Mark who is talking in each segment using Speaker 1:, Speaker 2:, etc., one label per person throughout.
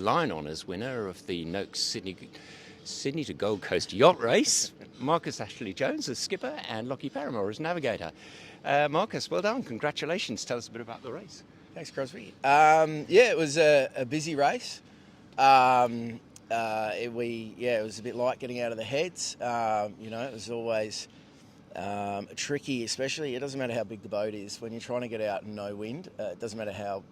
Speaker 1: line honours winner of the Noakes Sydney to Gold Coast Yacht Race, Marcus Ashley-Jones as skipper and Lachie Paramor as navigator. Marcus, well done. Congratulations. Tell us a bit about the race.
Speaker 2: Thanks, Crosbie. It was a busy race. It was a bit light getting out of the heads. It was always tricky, especially. It doesn't matter how big the boat is when you're trying to get out in no wind. It doesn't matter how,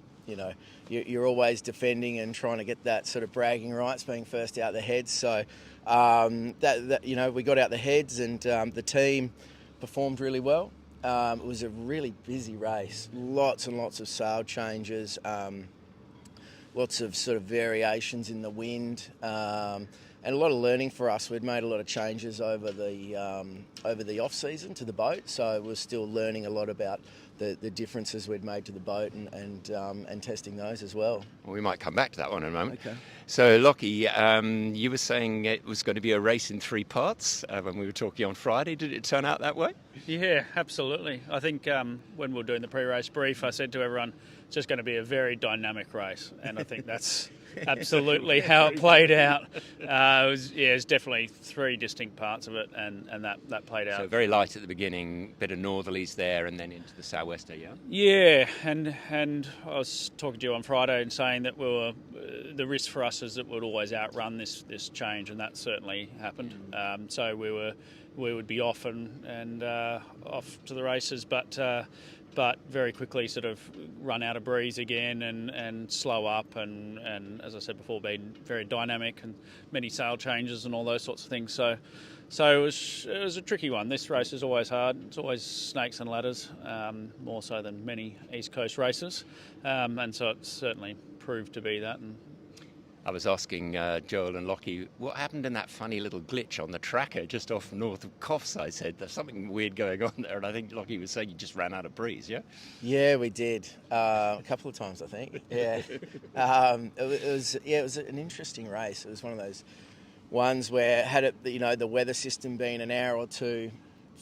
Speaker 2: you're always defending and trying to get that sort of bragging rights, being first out the heads. So we got out the heads and the team performed really well. It was a really busy race, lots and lots of sail changes, lots of sort of variations in the wind, and a lot of learning for us. We'd made a lot of changes over the off season to the boat, so we're still learning a lot about the differences we'd made to the boat and testing those as well.
Speaker 1: Well, we might come back to that one in a moment.
Speaker 2: Okay.
Speaker 1: So, Lachie, you were saying it was going to be a race in 3 parts when we were talking on Friday. Did it turn out that way?
Speaker 3: Yeah, absolutely. I think when we were doing the pre-race brief, I said to everyone, it's just going to be a very dynamic race, and I think that's absolutely how it played out. It was definitely 3 distinct parts of it, and that played out.
Speaker 1: So very light at the beginning, bit of northerlies there, and then into the sou'wester, yeah?
Speaker 3: Yeah, and I was talking to you on Friday and saying that the risk for us is that we'd always outrun this change, and that certainly happened. So we would be off and off to the races, but very quickly sort of run out of breeze again and slow up and as I said before, being very dynamic and many sail changes and all those sorts of things. So it was a tricky one. This race is always hard. It's always snakes and ladders, more so than many East Coast races, and so it certainly proved to be that. And
Speaker 1: I was asking Joel and Lachie, what happened in that funny little glitch on the tracker just off north of Coffs? I said, there's something weird going on there, and I think Lachie was saying you just ran out of breeze, yeah? Yeah,
Speaker 2: we did. A couple of times, I think. Yeah. It was an interesting race. It was one of those ones where had it, the weather system been an hour or two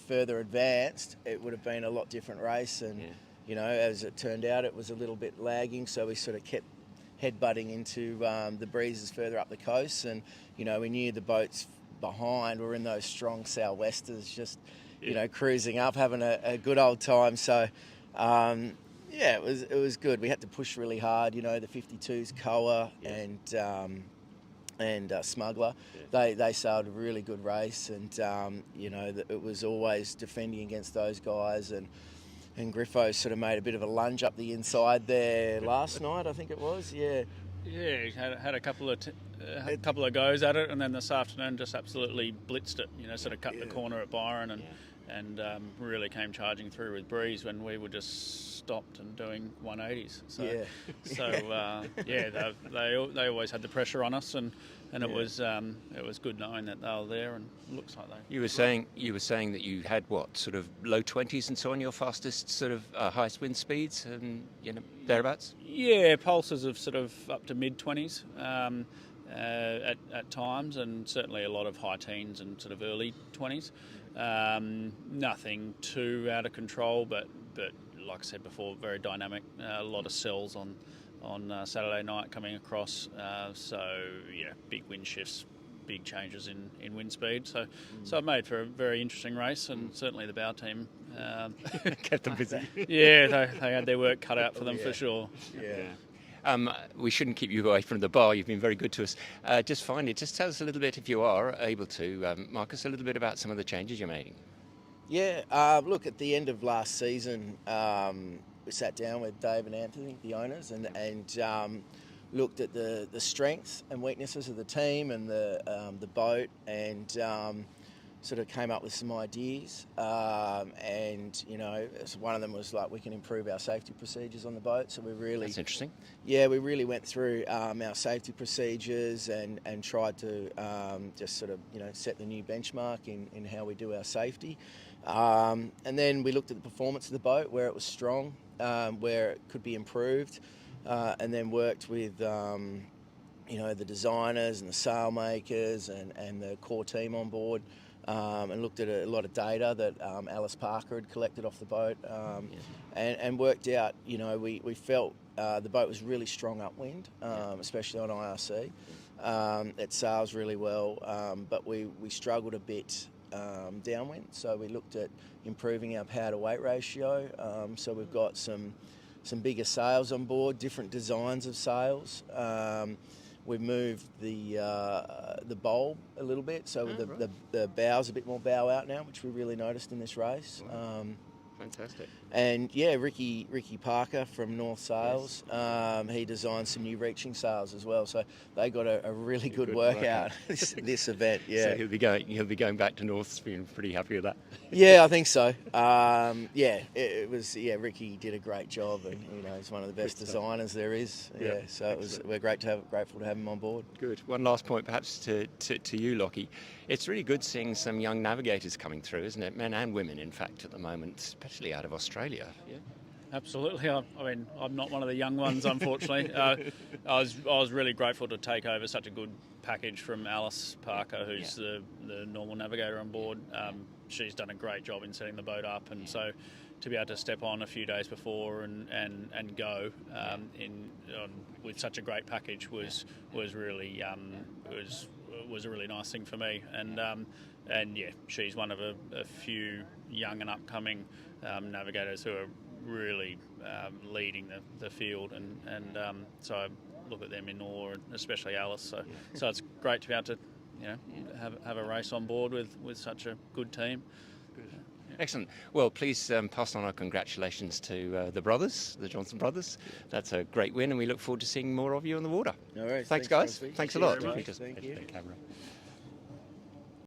Speaker 2: further advanced, it would have been a lot different race. And, as it turned out, it was a little bit lagging, so we sort of kept headbutting into the breezes further up the coast, and we knew the boats behind were in those strong sou'westers, just cruising up, having a good old time. So it was good. We had to push really hard. The 52s Koa and Smuggler, they sailed a really good race, and it was always defending against those guys. And Griffo sort of made a bit of a lunge up the inside there last night, I think it was. Yeah.
Speaker 3: Yeah, he had a couple of goes at it, and then this afternoon just absolutely blitzed it. Sort of cut the corner at Byron and really came charging through with breeze when we were just stopped and doing 180s. They always had the pressure on us, and it was good knowing that they were there, and it looks like they.
Speaker 1: You were saying that you had what, sort of low 20s and so on, your fastest sort of highest wind speeds and thereabouts.
Speaker 3: Yeah, pulses of sort of up to mid 20s at times, and certainly a lot of high teens and sort of early 20s. Nothing too out of control, but like I said before, very dynamic. A lot of cells on Saturday night coming across. Big wind shifts, big changes in wind speed. So it made for a very interesting race, and certainly the bow team
Speaker 1: kept them busy.
Speaker 3: Yeah, they had their work cut out for them for sure.
Speaker 2: Yeah.
Speaker 1: We shouldn't keep you away from the bar. You've been very good to us. Just tell us a little bit, if you are able to, Marcus, a little bit about some of the changes you're making.
Speaker 2: Yeah, look, at the end of last season, we sat down with Dave and Anthony, the owners, and looked at the strengths and weaknesses of the team and the boat, and sort of came up with some ideas. One of them was like, we can improve our safety procedures on the boat. So that's
Speaker 1: interesting.
Speaker 2: Yeah, we really went through our safety procedures and tried to just sort of set the new benchmark in how we do our safety. And then we looked at the performance of the boat, where it was strong, where it could be improved, and then worked with the designers and the sail makers and the core team on board, and looked at a lot of data that Alice Parker had collected off the boat, and worked out, we felt the boat was really strong upwind, especially on IRC. It sails really well, but we struggled a bit downwind, so we looked at improving our power to weight ratio. So we've got some bigger sails on board, different designs of sails. We've moved the bulb a little bit, so the bow's a bit more bow out now, which we really noticed in this race.
Speaker 1: Fantastic.
Speaker 2: And yeah, Ricky Parker from North Sails, he designed some new reaching sails as well. So they got a really good workout this event. Yeah.
Speaker 1: So he'll be going back to North's, being pretty happy with that.
Speaker 2: Yeah, I think so. It was. Yeah, Ricky did a great job, and he's one of the best designers there is. Yeah. So we're grateful to have him on board.
Speaker 1: Good. One last point, perhaps to you, Lachie. It's really good seeing some young navigators coming through, isn't it? Men and women, in fact, at the moment, especially out of Australia. Yeah.
Speaker 3: Absolutely. I mean, I'm not one of the young ones, unfortunately. I was really grateful to take over such a good package from Alice Parker, who's the normal navigator on board. She's done a great job in setting the boat up, and so to be able to step on a few days before and go with such a great package was really was a really nice thing for me. And yeah, she's one of a few young and upcoming navigators who are really leading the field, and so I look at them in awe, especially Alice. So it's great to be able to have a race on board with such a good team.
Speaker 1: Good. Excellent. Well, please pass on our congratulations to the Johnson brothers. That's a great win, and we look forward to seeing more of you on the water.
Speaker 2: No worries.
Speaker 1: Thanks guys.
Speaker 2: Crosbie.
Speaker 1: Thanks a lot.
Speaker 2: Thank you.
Speaker 1: Camera.